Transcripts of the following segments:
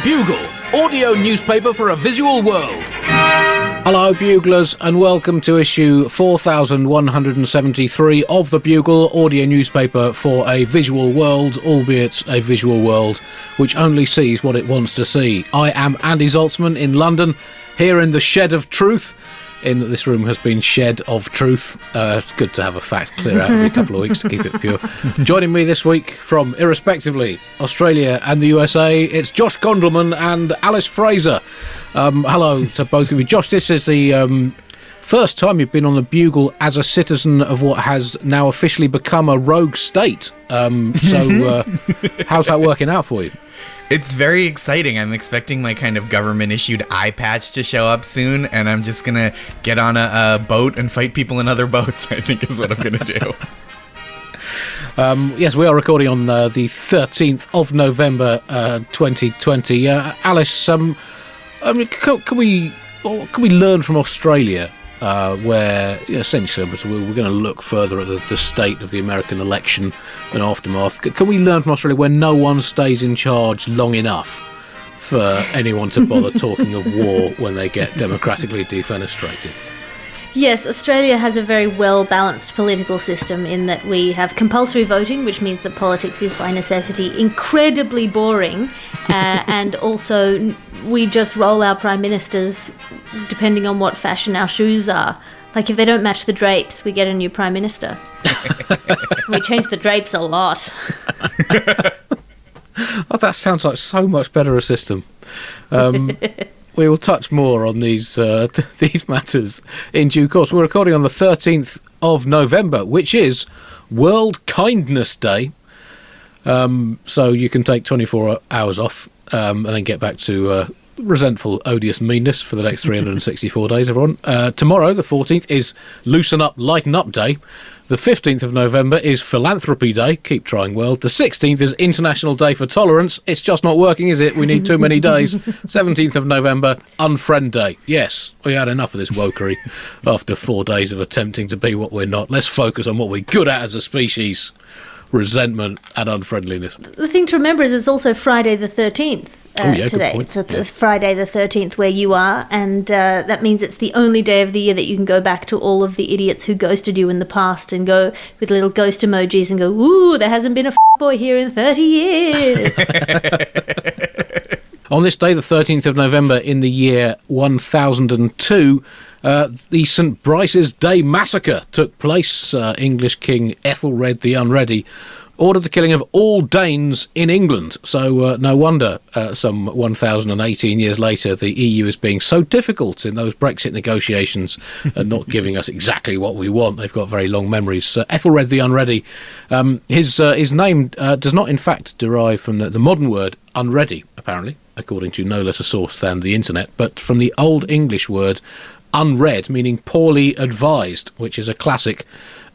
Bugle, audio newspaper for a visual world. Hello, Buglers, and welcome to issue 4173 of the Bugle, audio newspaper for a visual world, albeit a visual world which only sees what it wants to see. I am Andy Zaltzman in London, here in the shed of truth, in that this room has been shed of truth. It's good to have a fact clear out every couple of weeks to keep it pure. Joining me this week from, irrespectively, Australia and the USA, it's Josh Gondelman and Alice Fraser. Hello to both of you. Josh, this is the first time you've been on the Bugle as a citizen of what has now officially become a rogue state. So how's that working out for you? It's very exciting. I'm expecting my kind of government-issued eye patch to show up soon, and I'm just going to get on a boat and fight people in other boats, I think is what I'm going to do. Yes, we are recording on the 13th of November 2020. Alice, can we learn from Australia, where essentially we're going to look further at the state of the American election and aftermath. Can we learn from Australia where no one stays in charge long enough for anyone to bother talking of war when they get democratically defenestrated? Yes, Australia has a very well-balanced political system in that we have compulsory voting, which means that politics is by necessity incredibly boring, and also we just roll our prime ministers depending on what fashion our shoes are. Like if they don't match the drapes, we get a new prime minister. We change the drapes a lot. Oh, that sounds like so much better a system. We will touch more on these matters in due course. We're recording on the 13th of November, which is World Kindness Day. So you can take 24 hours off and then get back to resentful, odious meanness for the next 364 days, everyone. Tomorrow, the 14th, is Loosen Up, Lighten Up Day. The 15th of November is Philanthropy Day. Keep trying, world. The 16th is International Day for Tolerance. It's just not working, is it? We need too many days. 17th of November, Unfriend Day. Yes, we had enough of this wokery after 4 days of attempting to be what we're not. Let's focus on what we're good at as a species. Resentment and unfriendliness. The thing to remember is it's also Friday the 13th today. It's Friday the 13th where you are, and that means it's the only day of the year that you can go back to all of the idiots who ghosted you in the past and go with little ghost emojis and go, ooh, there hasn't been a boy here in 30 years. On this day, the 13th of November in the year 1002, the St. Brice's Day Massacre took place. English King Ethelred the Unready ordered the killing of all Danes in England. So no wonder some 1,018 years later the EU is being so difficult in those Brexit negotiations and not giving us exactly what we want. They've got very long memories. Ethelred the Unready, his name does not in fact derive from the modern word unready, apparently, according to no less a source than the internet, but from the Old English word unread, meaning poorly advised, which is a classic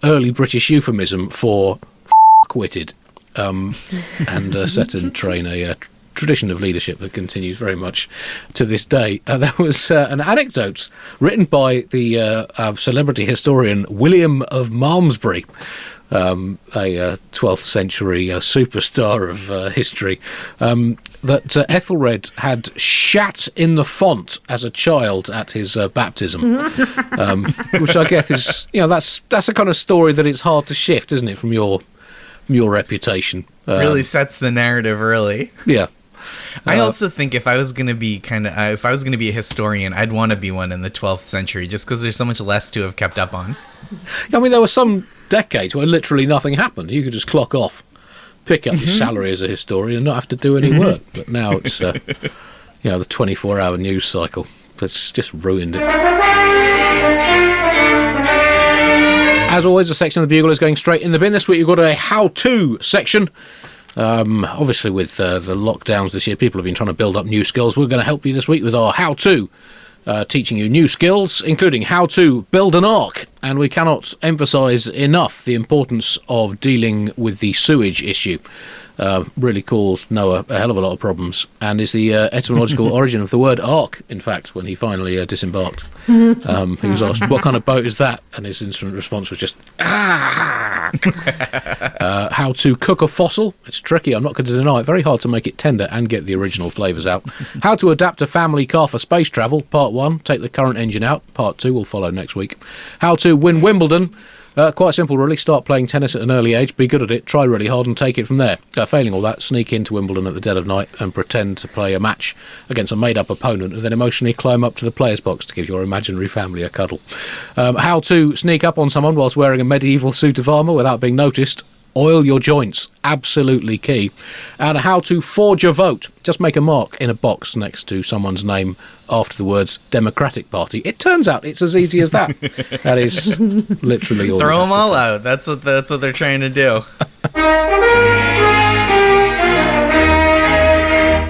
early British euphemism for f***witted, and set in train a tradition of leadership that continues very much to this day. There was an anecdote written by the celebrity historian William of Malmesbury, a 12th century superstar of history, that Ethelred had shat in the font as a child at his baptism, which I guess is, that's a kind of story that it's hard to shift, isn't it, from your reputation. Really sets the narrative early. Yeah. I also think if I was going to be a historian, I'd want to be one in the 12th century, just because there's so much less to have kept up on. I mean, there were some decades where literally nothing happened. You could just clock off, pick up your salary as a historian and not have to do any work. But now it's the 24-hour news cycle that's just ruined it. As always, the section of the Bugle is going straight in the bin. This week you've got a how-to section. Obviously with the lockdowns this year, people have been trying to build up new skills. We're going to help you this week with our how-to, teaching you new skills, including how to build an ark. And we cannot emphasise enough the importance of dealing with the sewage issue. Really caused Noah a hell of a lot of problems, and is the etymological origin of the word ark, in fact, when he finally disembarked. He was asked, what kind of boat is that? And his instant response was just, ah! back. How to cook a fossil. It's tricky, I'm not going to deny it. Very hard to make it tender and get the original flavours out. How to adapt a family car for space travel. Part 1, take the current engine out. Part 2 will follow next week. How to win Wimbledon. Quite simple, really. Start playing tennis at an early age, be good at it, try really hard and take it from there. Failing all that, sneak into Wimbledon at the dead of night and pretend to play a match against a made-up opponent and then emotionally climb up to the player's box to give your imaginary family a cuddle. How to sneak up on someone whilst wearing a medieval suit of armour without being noticed. Oil your joints, absolutely key. And how to forge a vote. Just make a mark in a box next to someone's name after the words Democratic Party. It turns out it's as easy as that. That is literally all. Throw them all out. That's what they're trying to do.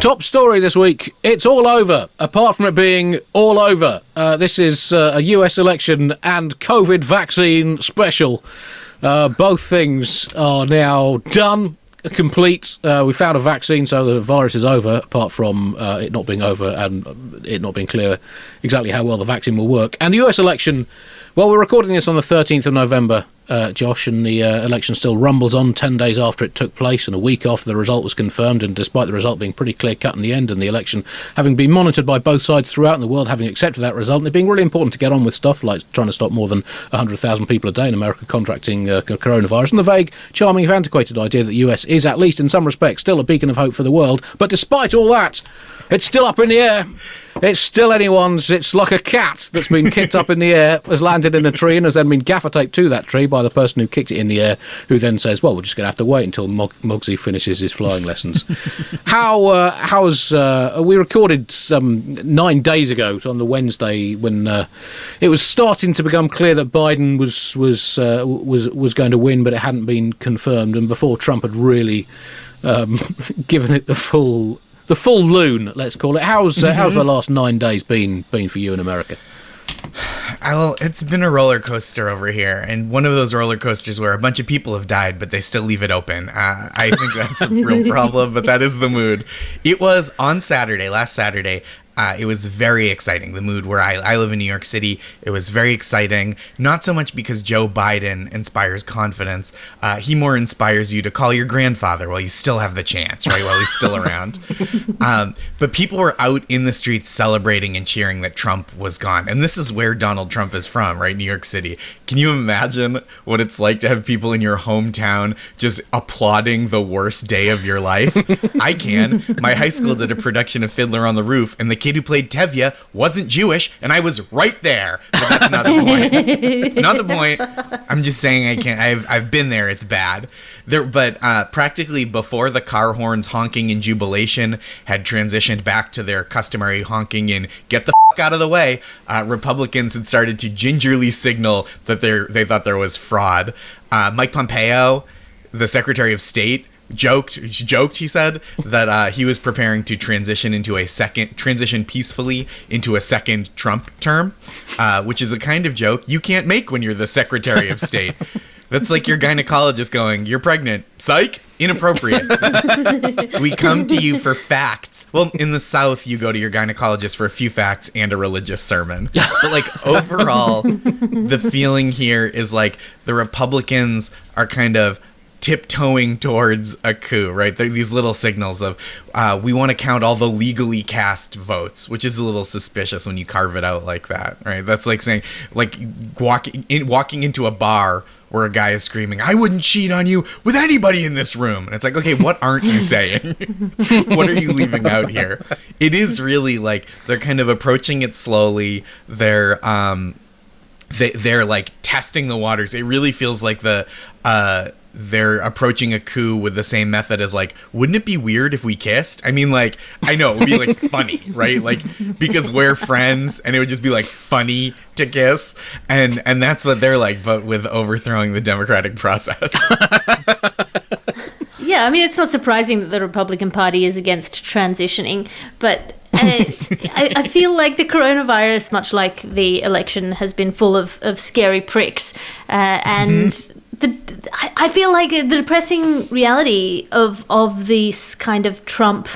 Top story this week. It's all over. Apart from it being all over, this is a US election and COVID vaccine special. Both things are now done, complete. We found a vaccine, so the virus is over, apart from it not being over and it not being clear exactly how well the vaccine will work. And the US election, well, we're recording this on the 13th of November, Josh, and the election still rumbles on 10 days after it took place and a week after the result was confirmed, and despite the result being pretty clear-cut in the end and the election having been monitored by both sides throughout in the world having accepted that result, and it being really important to get on with stuff like trying to stop more than 100,000 people a day in America contracting coronavirus, and the vague, charming, if antiquated idea that the US is, at least in some respects, still a beacon of hope for the world. But despite all that, it's still up in the air. It's still anyone's. It's like a cat that's been kicked up in the air, has landed in a tree and has then been gaffer taped to that tree by the person who kicked it in the air, who then says, well, we're just going to have to wait until Muggsy finishes his flying lessons. We recorded 9 days ago, on the Wednesday, when it was starting to become clear that Biden was going to win, but it hadn't been confirmed, and before Trump had really given it the full loon, let's call it. How's the last 9 days been for you in America? Well, it's been a roller coaster over here, and one of those roller coasters where a bunch of people have died, but they still leave it open. I think that's a real problem, but that is the mood. It was on Saturday, last Saturday. It was very exciting, the mood where I live in New York City. It was very exciting, not so much because Joe Biden inspires confidence. He more inspires you to call your grandfather while you still have the chance, right, while he's still around. But people were out in the streets celebrating and cheering that Trump was gone. And this is where Donald Trump is from, right, New York City. Can you imagine what it's like to have people in your hometown just applauding the worst day of your life? I can. My high school did a production of Fiddler on the Roof, and the kid who played Tevye wasn't Jewish, and I was right there. But that's not the point. It's not the point. I'm just saying I can't. I've been there. It's bad. But practically before the car horns honking in jubilation had transitioned back to their customary honking in "get the f*** out of the way," Republicans had started to gingerly signal that they thought there was fraud. Mike Pompeo, the Secretary of State, joked, he said, that he was preparing to transition peacefully into a second Trump term, which is a kind of joke you can't make when you're the Secretary of State. That's like your gynecologist going, "You're pregnant. Psych. Inappropriate." We come to you for facts. Well, in the South, you go to your gynecologist for a few facts and a religious sermon. But like overall, the feeling here is like the Republicans are kind of tiptoeing towards a coup, right? They're these little signals of we want to count all the legally cast votes, which is a little suspicious when you carve it out like that, right? That's like saying, like walking into a bar where a guy is screaming, "I wouldn't cheat on you with anybody in this room." And it's like, okay, what aren't you saying? What are you leaving out here? It is really like they're kind of approaching it slowly. They're like testing the waters. It really feels like they're approaching a coup with the same method as like, wouldn't it be weird if we kissed? I mean, like, I know it would be like funny, right? Like, because we're friends and it would just be like funny to kiss. And that's what they're like, but with overthrowing the democratic process. Yeah, I mean, it's not surprising that the Republican Party is against transitioning, but I feel like the coronavirus, much like the election, has been full of scary pricks, and I feel like the depressing reality of this kind of Trump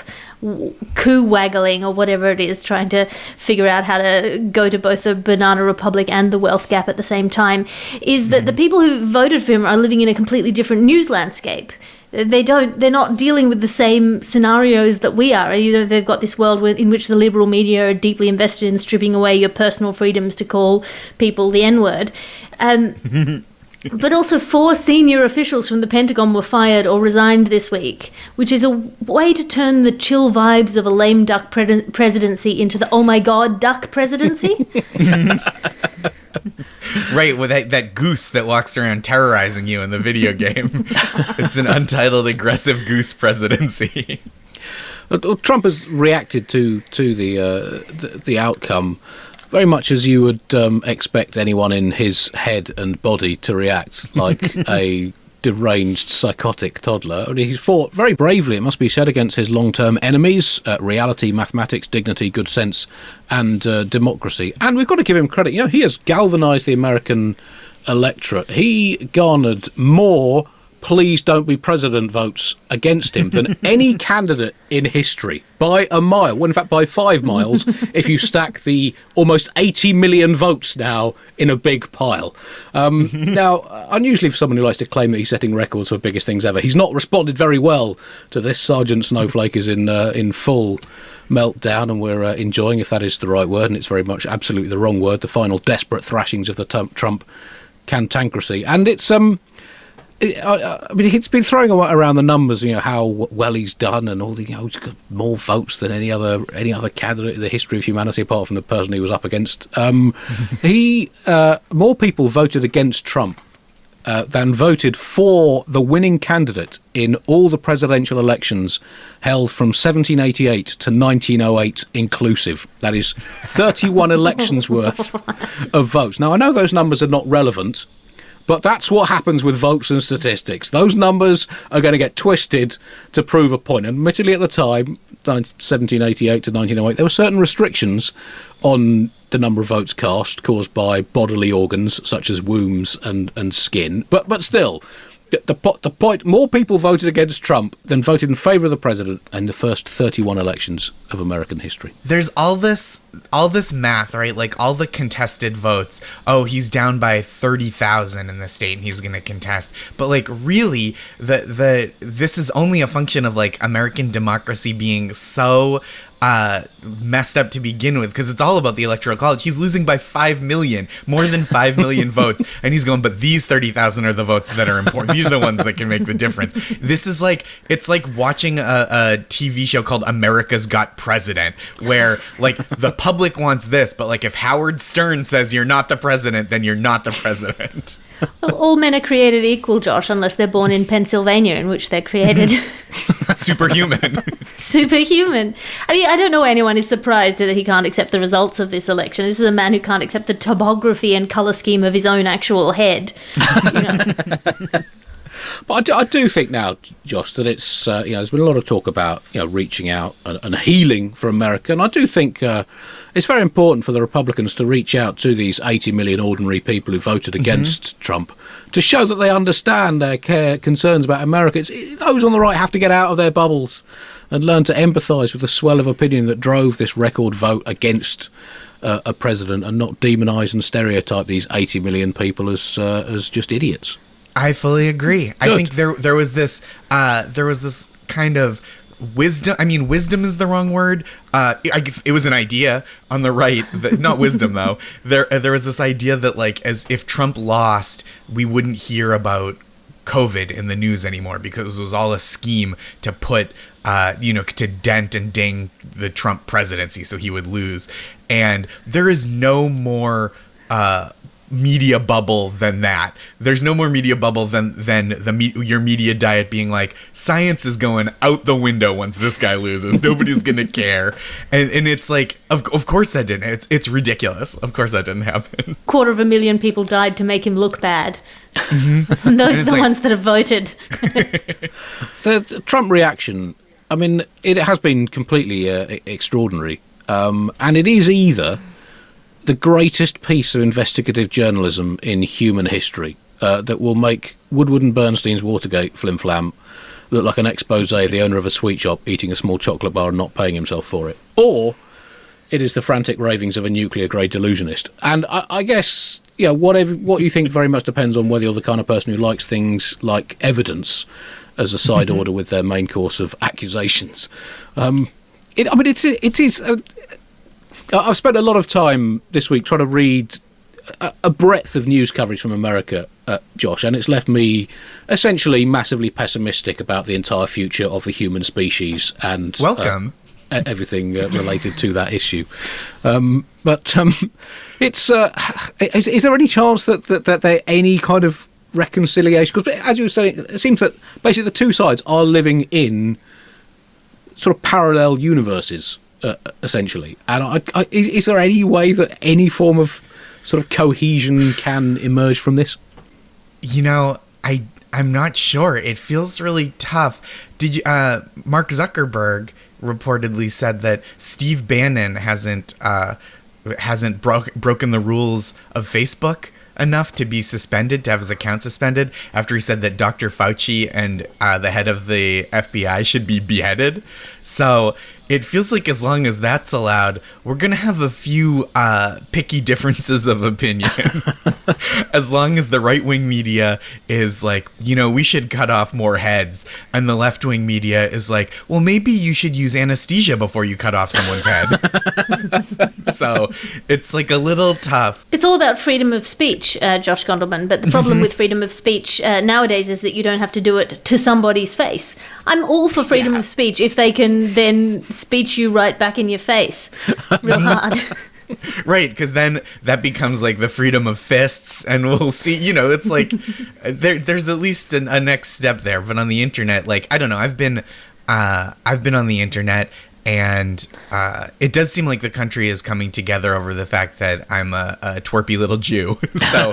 coup waggling or whatever it is, trying to figure out how to go to both the banana republic and the wealth gap at the same time, is that the people who voted for him are living in a completely different news landscape. They're not dealing with the same scenarios that we are. They've got this world in which the liberal media are deeply invested in stripping away your personal freedoms to call people the N-word. But also 4 senior officials from the Pentagon were fired or resigned this week, which is a way to turn the chill vibes of a lame duck presidency into the oh my god duck presidency. Right, with that goose that walks around terrorizing you in the video game. It's an untitled aggressive goose presidency. Trump has reacted to the outcome very much as you would expect anyone in his head and body to react, like a deranged, psychotic toddler. I mean, he's fought very bravely, it must be said, against his long-term enemies, reality, mathematics, dignity, good sense, and democracy. And we've got to give him credit. You know, he has galvanised the American electorate. He garnered more please don't be president votes against him than any candidate in history by a mile. Well, in fact, by 5 miles, if you stack the almost 80 million votes now in a big pile. Now, unusually for someone who likes to claim that he's setting records for biggest things ever, he's not responded very well to this. Sergeant Snowflake is in full meltdown, and we're enjoying, if that is the right word, and it's very much absolutely the wrong word, the final desperate thrashings of the Trump cantankerous. And it's I mean, he's been throwing around the numbers, you know, how well he's done, and all the, you know, he's got more votes than any other candidate in the history of humanity, apart from the person he was up against. More people voted against Trump than voted for the winning candidate in all the presidential elections held from 1788 to 1908 inclusive. That is 31 elections worth of votes. Now, I know those numbers are not relevant, but that's what happens with votes and statistics. Those numbers are going to get twisted to prove a point. And admittedly, at the time, 1788 to 1908, there were certain restrictions on the number of votes cast caused by bodily organs such as wombs and skin. But still, the point, more people voted against Trump than voted in favour of the president in the first 31 elections of American history. There's all this math, right? Like all the contested votes. Oh, he's down by 30,000 in the state and he's going to contest. But like really, this is only a function of like American democracy being so messed up to begin with, because it's all about the electoral college. He's losing by 5 million, more than 5 million votes, and he's going, but these 30,000 are the votes that are important. These are the ones that can make the difference. This is like, it's like watching a TV show called America's Got President, where like the public wants this, but like if Howard Stern says you're not the president, then you're not the president. Well, all men are created equal, Josh, unless they're born in Pennsylvania, in which they're created superhuman. Superhuman. I mean, I don't know why anyone is surprised that he can't accept the results of this election. This is a man who can't accept the topography and colour scheme of his own actual head. You know. But I do think now, Josh, that it's you know, there's been a lot of talk about, you know, reaching out and healing for America, and I do think it's very important for the Republicans to reach out to these 80 million ordinary people who voted against Trump to show that they understand their concerns about America. Those on the right have to get out of their bubbles and learn to empathise with the swell of opinion that drove this record vote against a president, and not demonise and stereotype these 80 million people as just idiots. I fully agree. Good. I think there was this kind of wisdom. I mean, wisdom is the wrong word. It was an idea on the right. Not wisdom though. There was this idea that like, as if Trump lost, we wouldn't hear about COVID in the news anymore because it was all a scheme to put, to dent and ding the Trump presidency so he would lose. And there is no more media bubble than that. There's no more media bubble than your media diet being like, science is going out the window once this guy loses. Nobody's gonna care. And it's like, of course that didn't. It's ridiculous. Of course that didn't happen. 250,000 people died to make him look bad. And those are the ones that have voted. The Trump reaction, I mean, it has been completely extraordinary. And it is either the greatest piece of investigative journalism in human history that will make Woodward and Bernstein's Watergate flim-flam look like an expose of the owner of a sweet shop eating a small chocolate bar and not paying himself for it, or it is the frantic ravings of a nuclear-grade delusionist. And I guess, what you think very much depends on whether you're the kind of person who likes things like evidence as a side order with their main course of accusations. It is. I've spent a lot of time this week trying to read a breadth of news coverage from America, Josh, and it's left me essentially massively pessimistic about the entire future of the human species and welcome. Everything related to that issue. It's is there any chance that there any kind of reconciliation? Because as you were saying, it seems that basically the two sides are living in sort of parallel universes, essentially. And is there any way that any form of sort of cohesion can emerge from this? I'm not sure. It feels really tough. Did you? Mark Zuckerberg reportedly said that Steve Bannon hasn't broken the rules of Facebook enough to be suspended, to have his account suspended, after he said that Dr. Fauci and the head of the FBI should be beheaded. So it feels like as long as that's allowed, we're going to have a few picky differences of opinion. As long as the right-wing media is like, we should cut off more heads, and the left-wing media is like, well, maybe you should use anesthesia before you cut off someone's head. So it's like a little tough. It's all about freedom of speech, Josh Gondelman, but the problem with freedom of speech nowadays is that you don't have to do it to somebody's face. I'm all for freedom of speech if they can then speech you right back in your face real hard. Right, because then that becomes like the freedom of fists, and we'll see, it's like there's at least a next step there. But on the internet, like, I don't know, I've been on the internet, and it does seem like the country is coming together over the fact that I'm a twerpy little Jew. So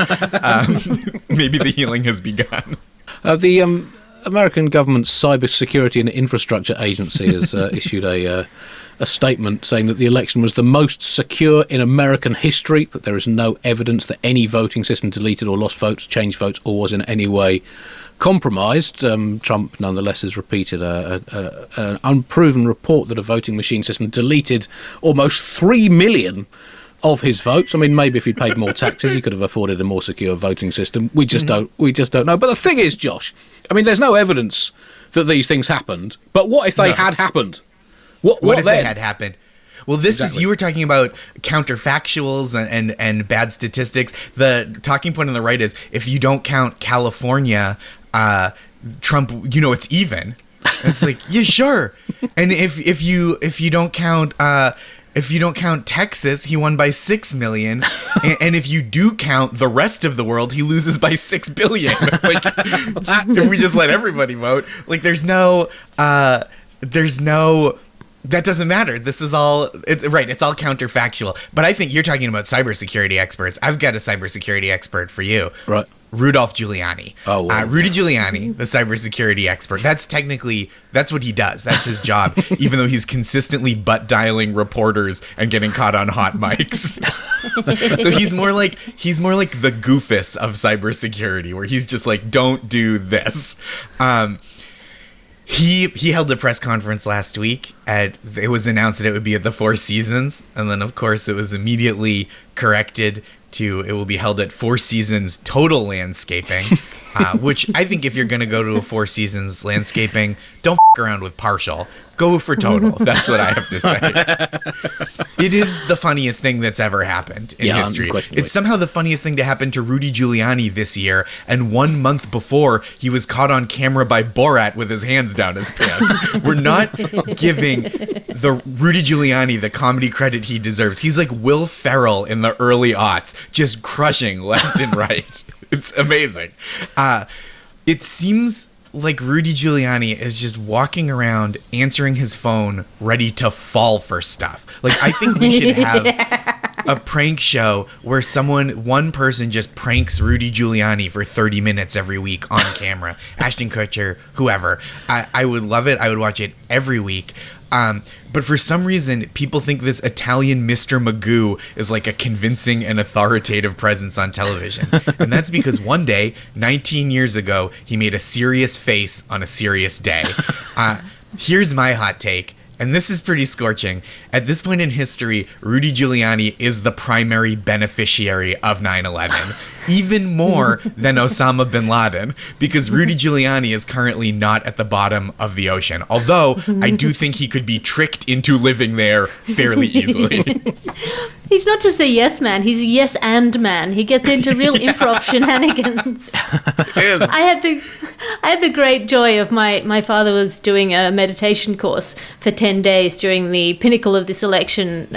maybe the healing has begun. The American government's Cybersecurity and Infrastructure Agency has issued a statement saying that the election was the most secure in American history, but there is no evidence that any voting system deleted or lost votes, changed votes, or was in any way compromised. Trump, nonetheless, has repeated an unproven report that a voting machine system deleted almost 3 million of his votes. I mean, maybe if he'd paid more taxes, he could have afforded a more secure voting system. We just don't know. But the thing is, Josh, I mean, there's no evidence that these things happened. But what if they had happened? What if then? they had happened? Well, this is, you were talking about counterfactuals and bad statistics. The talking point on the right is, if you don't count California, Trump, it's even. And it's like, yeah, sure. And if you don't count Texas, he won by 6 million. And if you do count the rest of the world, he loses by 6 billion. Like, if we just let everybody vote, like, there's no, that doesn't matter. This is all, it's all counterfactual. But I think you're talking about cybersecurity experts. I've got a cybersecurity expert for you. Right. Rudolph Giuliani. Oh, wow. Rudy Giuliani, the cybersecurity expert. That's what he does. That's his job, even though he's consistently butt dialing reporters and getting caught on hot mics. So he's more like the Goofus of cybersecurity, where he's just like, don't do this. He held a press conference last week. It was announced that it would be at the Four Seasons, and then of course it was immediately corrected to it will be held at Four Seasons Total Landscaping, which I think if you're going to go to a Four Seasons landscaping, don't f*** around with partial. Go for total. That's what I have to say. It is the funniest thing that's ever happened in history. It's somehow the funniest thing to happen to Rudy Giuliani this year, and 1 month before, he was caught on camera by Borat with his hands down his pants. We're not giving the Rudy Giuliani the comedy credit he deserves. He's like Will Ferrell in the early aughts, just crushing left and right. It's amazing. It seems like Rudy Giuliani is just walking around answering his phone ready to fall for stuff. Like, I think we should have a prank show where one person just pranks Rudy Giuliani for 30 minutes every week on camera. Ashton Kutcher, whoever. I would love it. I would watch it every week. But for some reason, people think this Italian Mr. Magoo is like a convincing and authoritative presence on television. And that's because one day, 19 years ago, he made a serious face on a serious day. Here's my hot take. And this is pretty scorching. At this point in history, Rudy Giuliani is the primary beneficiary of 9/11, even more than Osama bin Laden, because Rudy Giuliani is currently not at the bottom of the ocean. Although I do think he could be tricked into living there fairly easily. He's not just a yes man, he's a yes and man. He gets into real improv shenanigans. It is. I had the great joy of my father was doing a meditation course for 10 days during the pinnacle of this election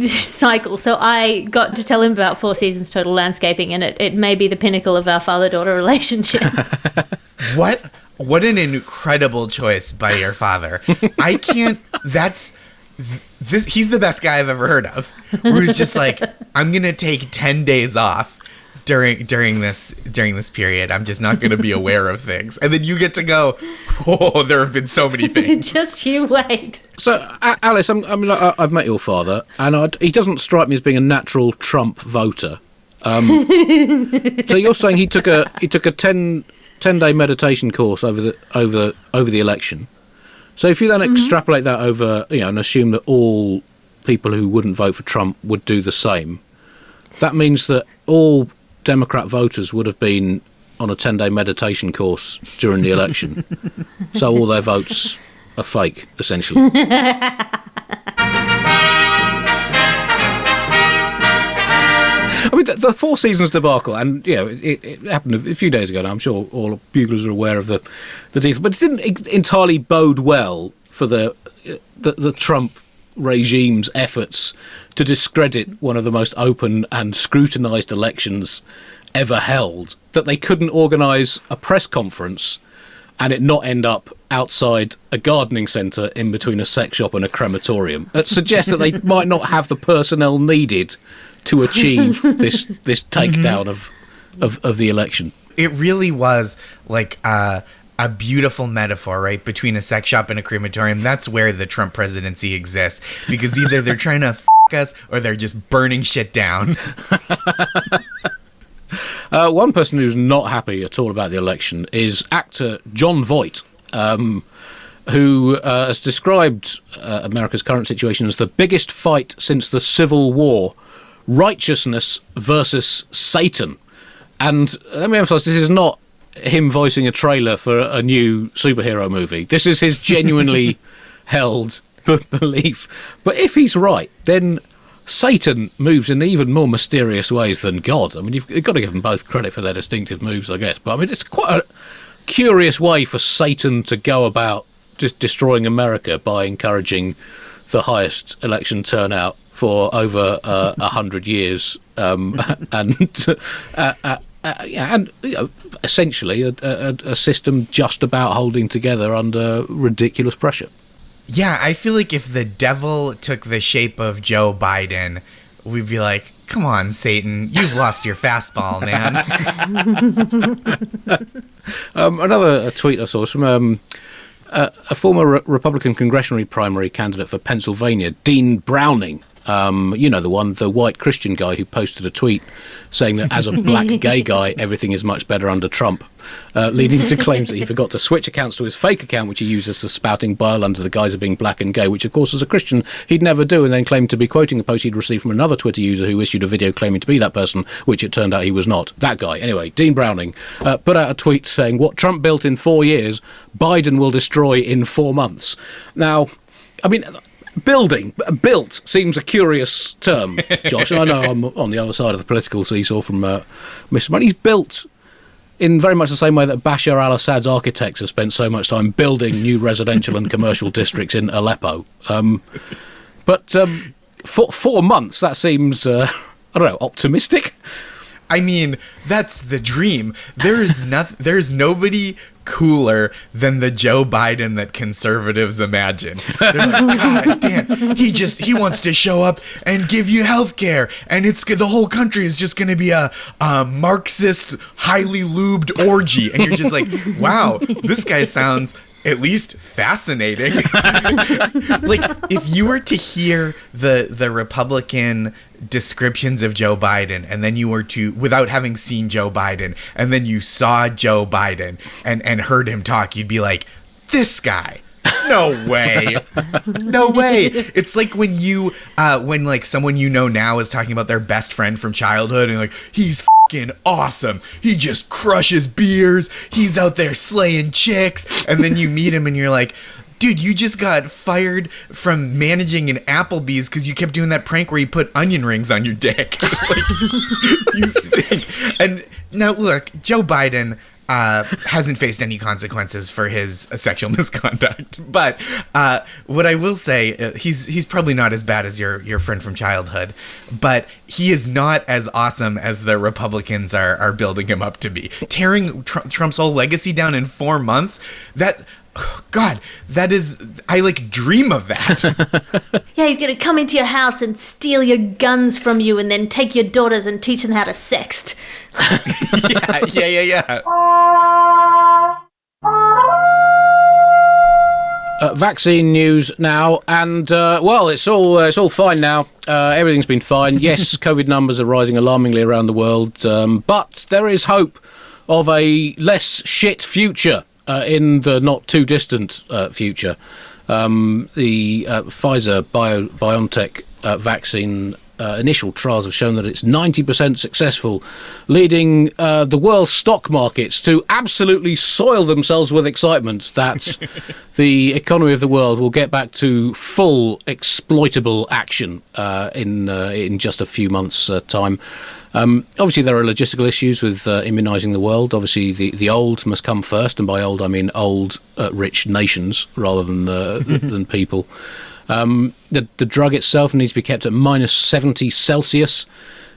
cycle. So I got to tell him about Four Seasons Total Landscaping, and it may be the pinnacle of our father-daughter relationship. What an incredible choice by your father. I can't, he's the best guy I've ever heard of. Who's just like, I'm going to take 10 days off during this period. I'm just not going to be aware of things. And then you get to go, oh, there have been so many things. Just you wait. So, Alice, I've met your father, and he doesn't strike me as being a natural Trump voter. So you're saying he took a 10-day meditation course over the election. So if you then extrapolate that over, and assume that all people who wouldn't vote for Trump would do the same, that means that all Democrat voters would have been on a 10-day meditation course during the election. So all their votes are fake, essentially. I mean, the Four Seasons debacle, and it happened a few days ago now. I'm sure all buglers are aware of the details, but it didn't entirely bode well for the Trump regime's efforts to discredit one of the most open and scrutinised elections ever held, that they couldn't organise a press conference and it not end up outside a gardening centre in between a sex shop and a crematorium. That suggests that they might not have the personnel needed to achieve this takedown of the election. It really was like a beautiful metaphor, right? Between a sex shop and a crematorium. That's where the Trump presidency exists. Because either they're trying to f*** us or they're just burning shit down. One person who's not happy at all about the election is actor Jon Voight, who has described America's current situation as the biggest fight since the Civil War. Righteousness versus Satan. And let me emphasize, this is not him voicing a trailer for a new superhero movie. This is his genuinely held belief. But if he's right, then Satan moves in even more mysterious ways than God. I mean, you've got to give them both credit for their distinctive moves, I guess. But I mean, it's quite a curious way for Satan to go about just destroying America by encouraging the highest election turnout for over 100 years, and essentially a system just about holding together under ridiculous pressure. Yeah, I feel like if the devil took the shape of Joe Biden, we'd be like, come on, Satan, you've lost your fastball, man. Another tweet I saw was from a former Republican congressional primary candidate for Pennsylvania, Dean Browning. The white Christian guy who posted a tweet saying that as a black gay guy, everything is much better under Trump, leading to claims that he forgot to switch accounts to his fake account, which he uses for spouting bile under the guise of being black and gay, which, of course, as a Christian, he'd never do, and then claimed to be quoting a post he'd received from another Twitter user who issued a video claiming to be that person, which it turned out he was not. That guy. Anyway, Dean Browning put out a tweet saying, what Trump built in 4 years, Biden will destroy in 4 months. Now, I mean, built seems a curious term, Josh. I know I'm on the other side of the political seesaw from Mr. Money. He's built in very much the same way that Bashar al-Assad's architects have spent so much time building new residential and commercial districts in Aleppo. For 4 months, that seems, optimistic. I mean, that's the dream. There's nobody cooler than the Joe Biden that conservatives imagine. They're like, God damn, he wants to show up and give you health care, and the whole country is just going to be a Marxist, highly lubed orgy. And you're just like, wow, this guy sounds at least fascinating. Like, if you were to hear the Republican descriptions of Joe Biden, and then you were to, without having seen Joe Biden, and then you saw Joe Biden and heard him talk, you'd be like, this guy, no way. No way. It's like when you when like someone you know now is talking about their best friend from childhood, and like, he's fucking awesome, he just crushes beers, he's out there slaying chicks, and then you meet him and you're like, dude, you just got fired from managing an Applebee's because you kept doing that prank where you put onion rings on your dick. Like, you stink. And now look, Joe Biden hasn't faced any consequences for his sexual misconduct. But what I will say, he's probably not as bad as your friend from childhood, but he is not as awesome as the Republicans are building him up to be. Tearing Trump's whole legacy down in 4 months, God, that is, I like dream of that. Yeah, he's going to come into your house and steal your guns from you and then take your daughters and teach them how to sext. Yeah. Vaccine news now, and it's all fine now. Everything's been fine. Yes, COVID numbers are rising alarmingly around the world, but there is hope of a less shit future in the not too distant future. The Pfizer BioNTech vaccine initial trials have shown that it's 90% successful, leading the world's stock markets to absolutely soil themselves with excitement that the economy of the world will get back to full exploitable action in just a few months' time. Obviously, there are logistical issues with immunising the world. Obviously, the old must come first, and by old I mean old, rich nations rather than than people. The drug itself needs to be kept at minus 70 Celsius,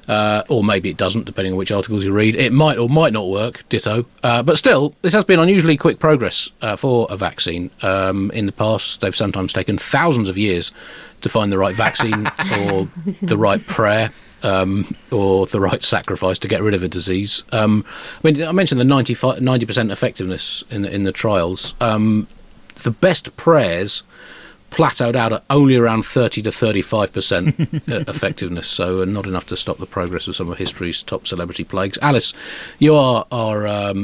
or maybe it doesn't, depending on which articles you read. It might or might not work, ditto. But still, this has been unusually quick progress for a vaccine. In the past, they've sometimes taken thousands of years to find the right vaccine or the right prayer. Or the right sacrifice to get rid of a disease. I mentioned the 90% effectiveness in the trials. The best prayers plateaued out at only around 30 to 35% effectiveness, so not enough to stop the progress of some of history's top celebrity plagues. Alice, you are our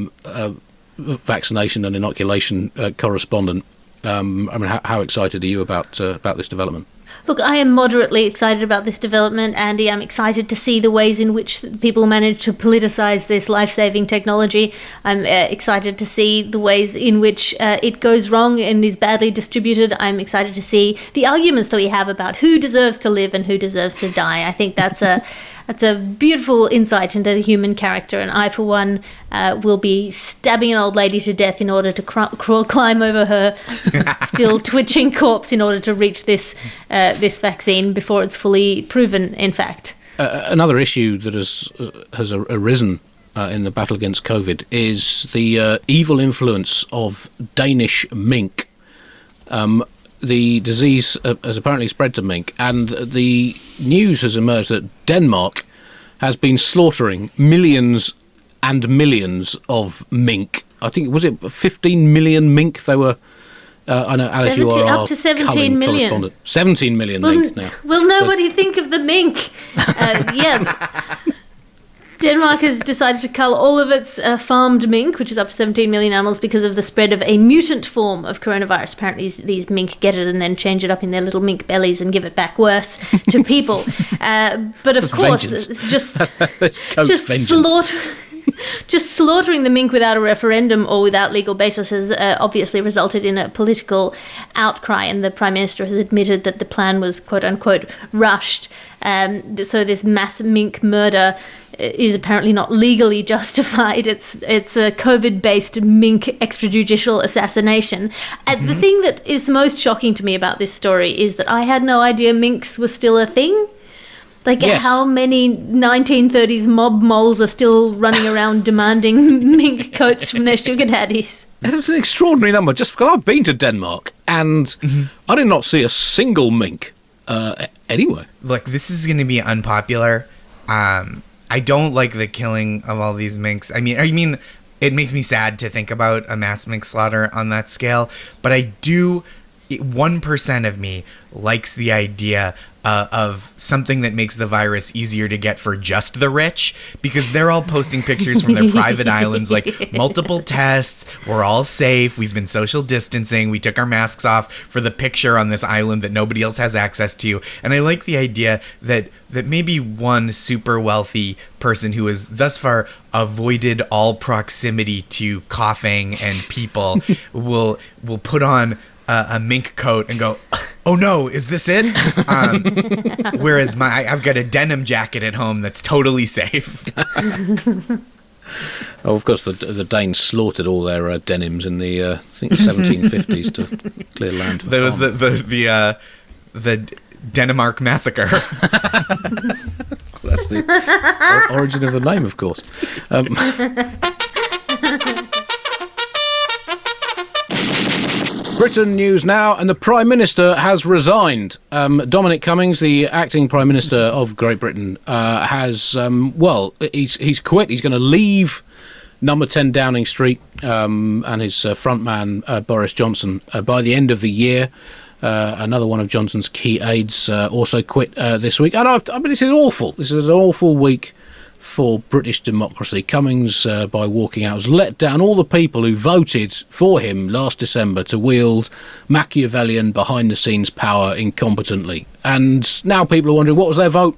vaccination and inoculation correspondent. How excited are you about this development? Look, I am moderately excited about this development, Andy. I'm excited to see the ways in which people manage to politicise this life-saving technology. I'm excited to see the ways in which it goes wrong and is badly distributed. I'm excited to see the arguments that we have about who deserves to live and who deserves to die. I think that's a beautiful insight into the human character, and I, for one, will be stabbing an old lady to death in order to climb over her still twitching corpse in order to reach this vaccine before it's fully proven, in fact. Another issue that has arisen in the battle against COVID is the evil influence of Danish mink. The disease has apparently spread to mink, and the news has emerged that Denmark has been slaughtering millions and millions of mink. I think, was it 15 million mink they were? I know, Alice, you are up to 17 million. 17 million mink now. Will nobody think of the mink? Yeah. Denmark has decided to cull all of its farmed mink, which is up to 17 million animals, because of the spread of a mutant form of coronavirus. Apparently, these mink get it and then change it up in their little mink bellies and give it back worse to people. But of course, it's just slaughtering the mink without a referendum or without legal basis has obviously resulted in a political outcry, and the Prime Minister has admitted that the plan was quote-unquote rushed. So this mass mink murder is apparently not legally justified. It's a COVID-based mink extrajudicial assassination. And the thing that is most shocking to me about this story is that I had no idea minks were still a thing. Like, Yes. how many 1930s mob moles are still running around demanding mink coats from their sugar daddies? It's an extraordinary number. Just because I've been to Denmark and I did not see a single mink anywhere. Look, this is going to be unpopular. I don't like the killing of all these minks. I mean, it makes me sad to think about a mass mink slaughter on that scale. But I do. 1% of me likes the idea of something that makes the virus easier to get for just the rich, because they're all posting pictures from their private islands, like multiple tests, we're all safe, we've been social distancing, we took our masks off for the picture on this island that nobody else has access to. And I like the idea that maybe one super wealthy person who has thus far avoided all proximity to coughing and people will put on a mink coat and go, oh no, is this it? Whereas I've got a denim jacket at home that's totally safe. Oh, of course, the Danes slaughtered all their denims in the I think 1750s to clear land. For There was farm. the Danimark massacre. That's the origin of the name, of course. Britain news now, and the Prime Minister has resigned. Dominic Cummings, the acting Prime Minister of Great Britain, has, he's quit. He's going to leave number 10 Downing Street and his frontman, Boris Johnson, by the end of the year. Another one of Johnson's key aides also quit this week. And I mean, this is awful. This is an awful week for British democracy. Cummings, by walking out, has let down all the people who voted for him last December to wield Machiavellian behind-the-scenes power incompetently. And now people are wondering, what was their vote?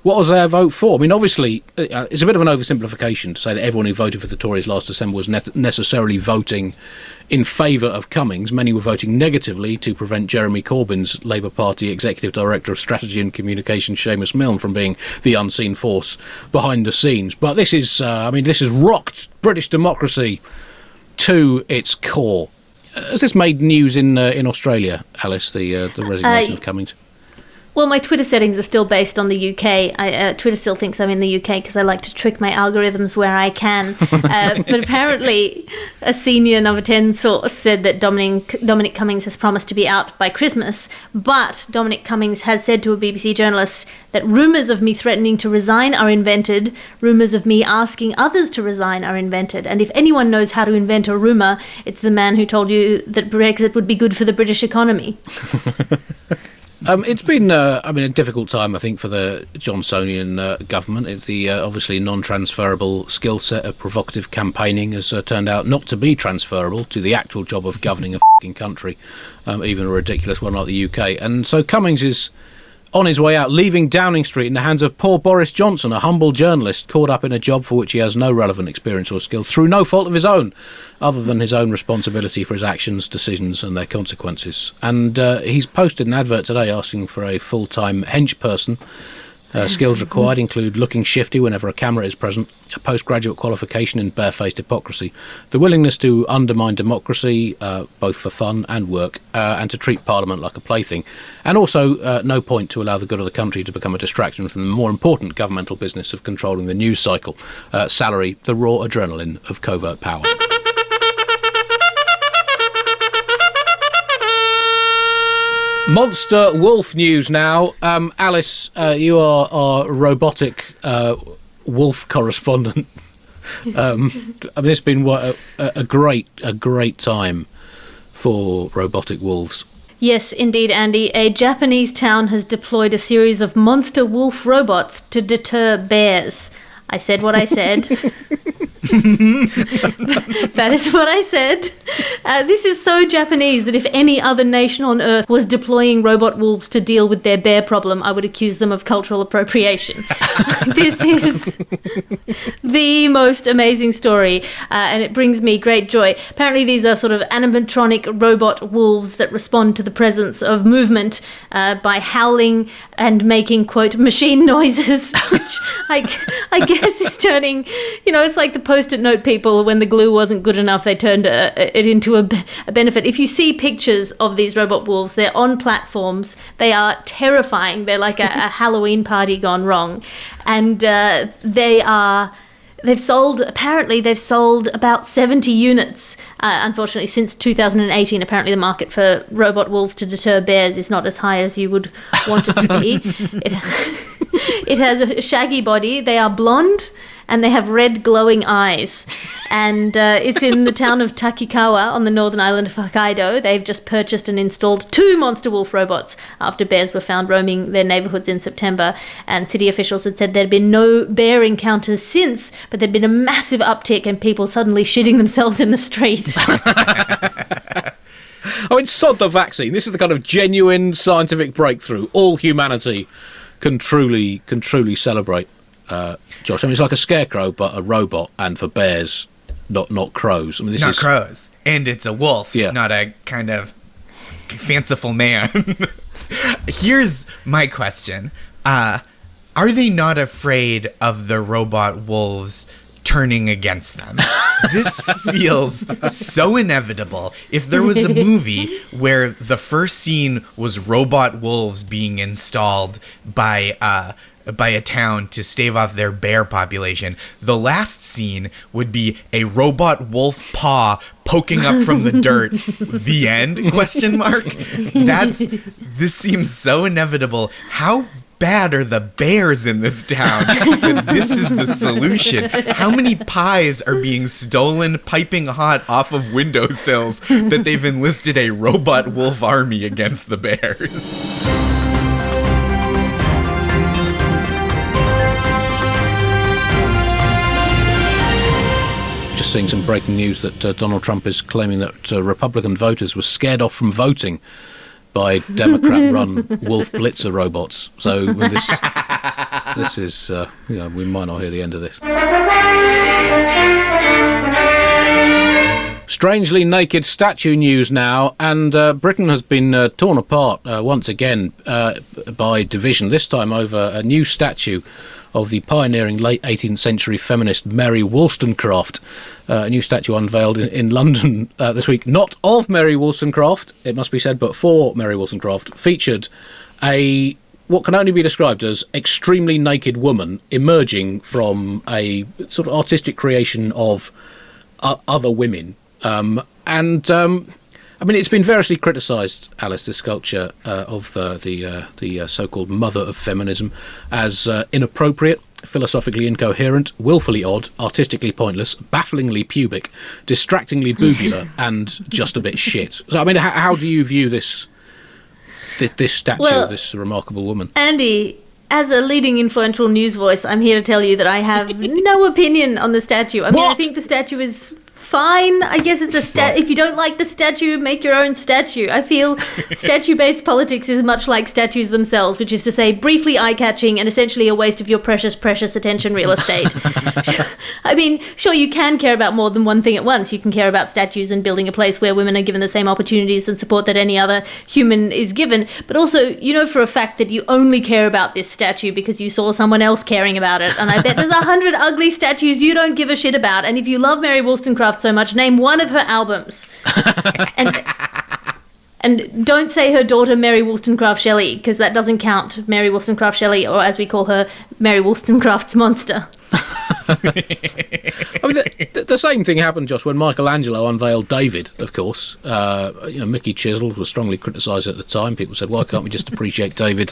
What was their vote for? I mean, obviously, it's a bit of an oversimplification to say that everyone who voted for the Tories last December was necessarily voting in favour of Cummings. Many were voting negatively to prevent Jeremy Corbyn's Labour Party Executive Director of Strategy and Communication, Seamus Milne, from being the unseen force behind the scenes. But this is, this has rocked British democracy to its core. Has this made news in Australia, Alice, the resignation of Cummings? Well, my Twitter settings are still based on the UK. Twitter still thinks I'm in the UK because I like to trick my algorithms where I can. But apparently a senior number 10 source said that Dominic Cummings has promised to be out by Christmas. But Dominic Cummings has said to a BBC journalist that rumours of me threatening to resign are invented. Rumours of me asking others to resign are invented. And if anyone knows how to invent a rumour, it's the man who told you that Brexit would be good for the British economy. It's been, a difficult time, I think, for the Johnsonian government. The obviously non-transferable skill set of provocative campaigning has turned out not to be transferable to the actual job of governing a f***ing country, even a ridiculous one like the UK. And so Cummings is on his way out, leaving Downing Street in the hands of poor Boris Johnson, a humble journalist caught up in a job for which he has no relevant experience or skill through no fault of his own, other than his own responsibility for his actions, decisions and their consequences. And he's posted an advert today asking for a full-time hench person. Skills required include looking shifty whenever a camera is present, a postgraduate qualification in barefaced hypocrisy, the willingness to undermine democracy, both for fun and work, and to treat Parliament like a plaything, and also no point to allow the good of the country to become a distraction from the more important governmental business of controlling the news cycle, salary, the raw adrenaline of covert power. Monster wolf news now. Alice, you are our robotic wolf correspondent. It's been a great time for robotic wolves. Yes, indeed, Andy. A Japanese town has deployed a series of monster wolf robots to deter bears. I said what I said. That is what I said. This is so Japanese that if any other nation on earth was deploying robot wolves to deal with their bear problem, I would accuse them of cultural appropriation. This is the most amazing story, and it brings me great joy. Apparently these are sort of animatronic robot wolves that respond to the presence of movement by howling and making, quote, machine noises, which I guess is turning, it's like the Post-it note people, when the glue wasn't good enough, they turned it into a benefit. If you see pictures of these robot wolves, they're on platforms. They are terrifying. They're like a Halloween party gone wrong. And they've sold about 70 units. Unfortunately, since 2018, apparently the market for robot wolves to deter bears is not as high as you would want it to be. It has a shaggy body. They are blonde and they have red glowing eyes. And it's in the town of Takikawa on the northern island of Hokkaido. They've just purchased and installed 2 monster wolf robots after bears were found roaming their neighbourhoods in September. And city officials had said there'd been no bear encounters since, but there'd been a massive uptick and people suddenly shitting themselves in the street. I mean, sod the vaccine. This is the kind of genuine scientific breakthrough all humanity can truly celebrate. Josh, I mean, it's like a scarecrow, but a robot, and for bears, not crows. I mean, not crows, and it's a wolf, not a kind of fanciful man. Here's my question: are they not afraid of the robot wolves turning against them? This feels so inevitable. If there was a movie where the first scene was robot wolves being installed by a town to stave off their bear population, the last scene would be a robot wolf paw poking up from the dirt. The end? Question mark. This seems so inevitable. How bad are the bears in this town that this is the solution? How many pies are being stolen piping hot off of windowsills that they've enlisted a robot wolf army against the bears? Just seeing some breaking news that Donald Trump is claiming that Republican voters were scared off from voting by Democrat-run wolf blitzer robots. So this is, we might not hear the end of this. Strangely naked statue news now, and Britain has been torn apart once again by division, this time over a new statue of the pioneering late 18th century feminist Mary Wollstonecraft. A new statue unveiled in London this week, not of Mary Wollstonecraft, it must be said, but for Mary Wollstonecraft, featured what can only be described as extremely naked woman emerging from a sort of artistic creation of other women. I mean, it's been variously criticised, Alice, this sculpture of the so-called mother of feminism, as inappropriate, philosophically incoherent, willfully odd, artistically pointless, bafflingly pubic, distractingly boobular, and just a bit shit. So, I mean, how do you view this statue of this remarkable woman? Andy, as a leading influential news voice, I'm here to tell you that I have no opinion on the statue. I mean, I think the statue is fine. I guess it's a if you don't like the statue, make your own statue. I feel statue-based politics is much like statues themselves, which is to say briefly eye-catching and essentially a waste of your precious attention real estate. I mean, sure, you can care about more than one thing at once. You can care about statues and building a place where women are given the same opportunities and support that any other human is given. But also, you know for a fact that you only care about this statue because you saw someone else caring about it. And I bet there's 100 ugly statues you don't give a shit about. And if you love Mary Wollstonecraft so much, name one of her albums. And don't say her daughter Mary Wollstonecraft Shelley, because that doesn't count. Mary Wollstonecraft Shelley, or as we call her, Mary Wollstonecraft's monster. I mean, the same thing happened, Josh, when Michelangelo unveiled David, of course. Mickey Chisel was strongly criticised at the time. People said, why can't we just appreciate David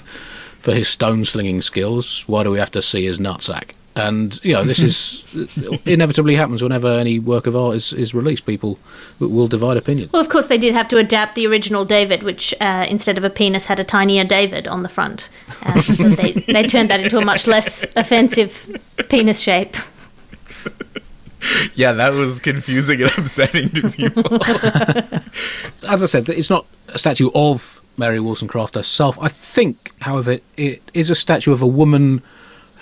for his stone-slinging skills? Why do we have to see his nutsack? And, this is inevitably happens whenever any work of art is released. People will divide opinion. Well, of course, they did have to adapt the original David, which instead of a penis had a tinier David on the front. They turned that into a much less offensive penis shape. Yeah, that was confusing and upsetting to people. As I said, it's not a statue of Mary Wollstonecraft herself. I think, however, it is a statue of a woman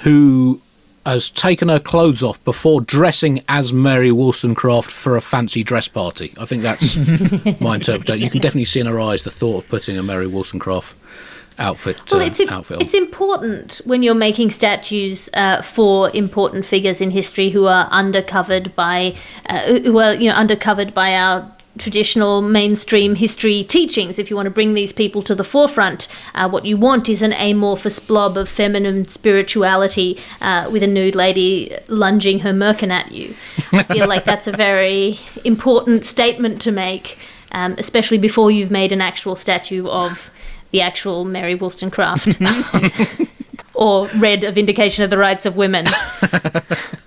who has taken her clothes off before dressing as Mary Wollstonecraft for a fancy dress party. I think that's my interpretation. You can definitely see in her eyes the thought of putting a Mary Wollstonecraft outfit. Well, outfit. It's important when you're making statues for important figures in history who are undercovered by our traditional mainstream history teachings. If you want to bring these people to the forefront, what you want is an amorphous blob of feminine spirituality with a nude lady lunging her merkin at you. I feel like that's a very important statement to make, especially before you've made an actual statue of the actual Mary Wollstonecraft. Or read A Vindication of the Rights of Women.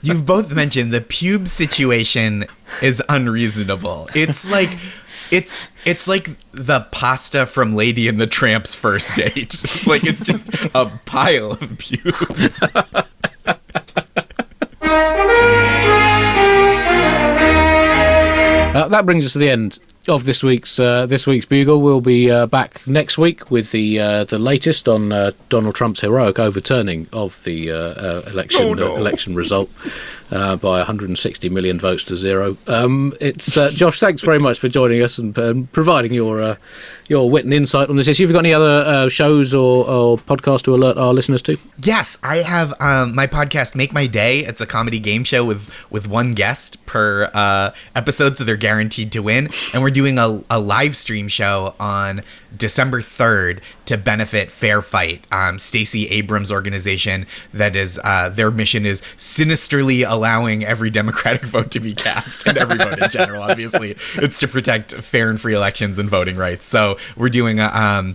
You've both mentioned the pube situation is unreasonable. It's like the pasta from Lady and the Tramp's first date. Like, it's just a pile of pubes. That brings us to the end of this week's Bugle. We'll be back next week with the latest on Donald Trump's heroic overturning of the election result by 160 million votes to 0. It's Josh. Thanks very much for joining us and providing your wit and insight on this issue. Have you got any other shows or podcasts to alert our listeners to? Yes, I have my podcast, Make My Day. It's a comedy game show with one guest per episode, so they're guaranteed to win. And we're doing a live stream show on December 3rd to benefit Fair Fight, Stacey Abrams' organization that is their mission is sinisterly allowing every Democratic vote to be cast, and every vote in general, obviously. It's to protect fair and free elections and voting rights. So we're doing a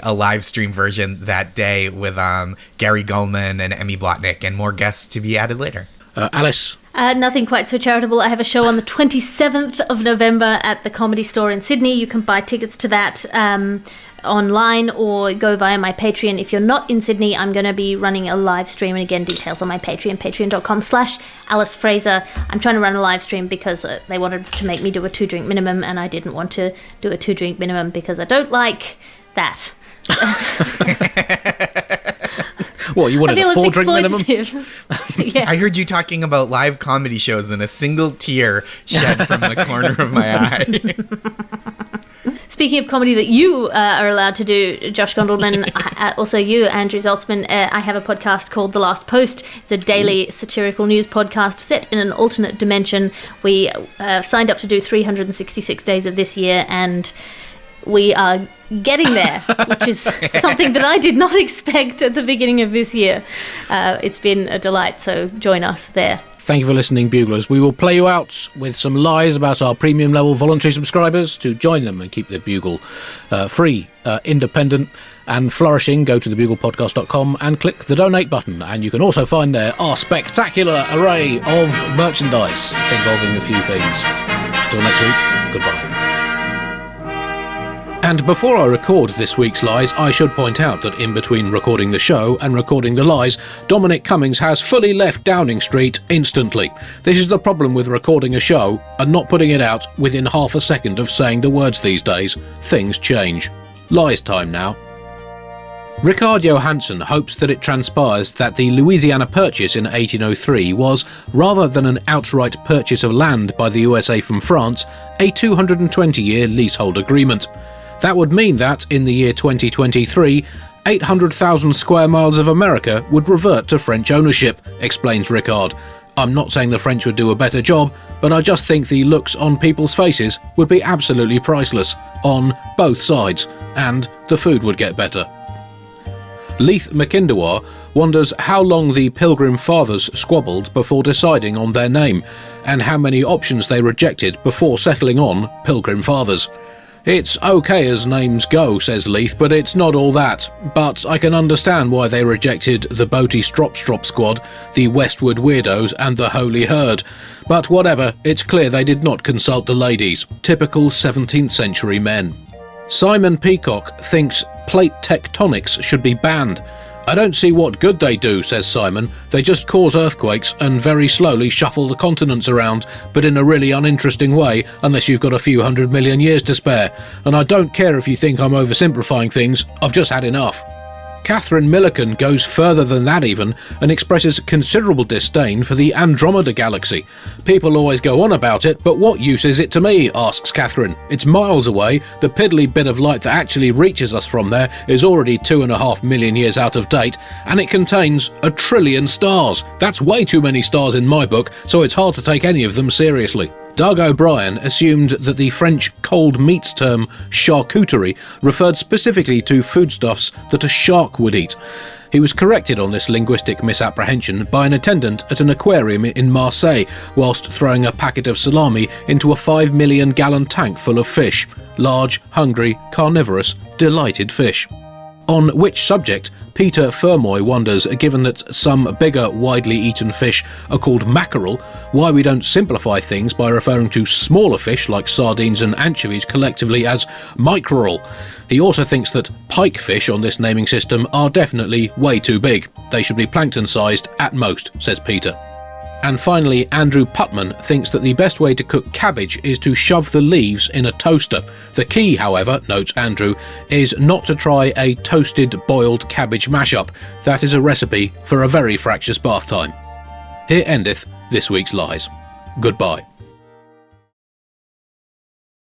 live stream version that day with Gary Gulman and Emmy Blotnick, and more guests to be added later. Alice? Nothing quite so charitable. I have a show on the 27th of November at the Comedy Store in Sydney. You can buy tickets to that online or go via my Patreon. If you're not in Sydney, I'm going to be running a live stream, and again, details on my Patreon, patreon.com/Alice Fraser. I'm trying to run a live stream because they wanted to make me do a 2-drink minimum, and I didn't want to do a 2-drink minimum because I don't like that. What, you wanted a 4-drink minimum? Yeah. I heard you talking about live comedy shows, and a single tear shed from the corner of my eye. Speaking of comedy that you are allowed to do, Josh Gondelman, also you, Andrew Zaltzman, I have a podcast called The Last Post. It's a daily satirical news podcast set in an alternate dimension. We signed up to do 366 days of this year, and we are getting there, which is something that I did not expect at the beginning of this year. It's been a delight, so join us there. Thank you for listening, Buglers. We will play you out with some lies about our premium level voluntary subscribers. To join them and keep the Bugle free, independent and flourishing, go to thebuglepodcast.com and click the donate button. And you can also find there our spectacular array of merchandise involving a few things. Until next week, goodbye. And before I record this week's lies, I should point out that in between recording the show and recording the lies, Dominic Cummings has fully left Downing Street instantly. This is the problem with recording a show and not putting it out within half a second of saying the words these days. Things change. Lies time now. Rickard Johansson hopes that it transpires that the Louisiana Purchase in 1803 was, rather than an outright purchase of land by the USA from France, a 220-year leasehold agreement. That would mean that, in the year 2023, 800,000 square miles of America would revert to French ownership, explains Rickard. I'm not saying the French would do a better job, but I just think the looks on people's faces would be absolutely priceless, on both sides, and the food would get better. Leith McIndoir wonders how long the Pilgrim Fathers squabbled before deciding on their name, and how many options they rejected before settling on Pilgrim Fathers. It's okay as names go, says Leith, but it's not all that. But I can understand why they rejected the Boaty Strop Squad, the Westwood Weirdos and the Holy Herd. But whatever, it's clear they did not consult the ladies. Typical 17th century men. Simon Peacock thinks plate tectonics should be banned. I don't see what good they do, says Simon. They just cause earthquakes and very slowly shuffle the continents around, but in a really uninteresting way, unless you've got a few 100 million years to spare. And I don't care if you think I'm oversimplifying things, I've just had enough. Catherine Milliken goes further than that even, and expresses considerable disdain for the Andromeda Galaxy. People always go on about it, but what use is it to me, asks Catherine. It's miles away, the piddly bit of light that actually reaches us from there is already 2.5 million years out of date, and it contains 1 trillion stars. That's way too many stars in my book, so it's hard to take any of them seriously. Doug O'Brien assumed that the French cold meats term charcuterie referred specifically to foodstuffs that a shark would eat. He was corrected on this linguistic misapprehension by an attendant at an aquarium in Marseille whilst throwing a packet of salami into a 5 million gallon tank full of fish. Large, hungry, carnivorous, delighted fish. On which subject, Peter Fermoy wonders, given that some bigger, widely eaten fish are called mackerel, why we don't simplify things by referring to smaller fish like sardines and anchovies collectively as mickerel. He also thinks that pike fish on this naming system are definitely way too big. They should be plankton-sized at most, says Peter. And finally, Andrew Putman thinks that the best way to cook cabbage is to shove the leaves in a toaster. The key, however, notes Andrew, is not to try a toasted boiled cabbage mashup. That is a recipe for a very fractious bath time. Here endeth this week's Lies. Goodbye.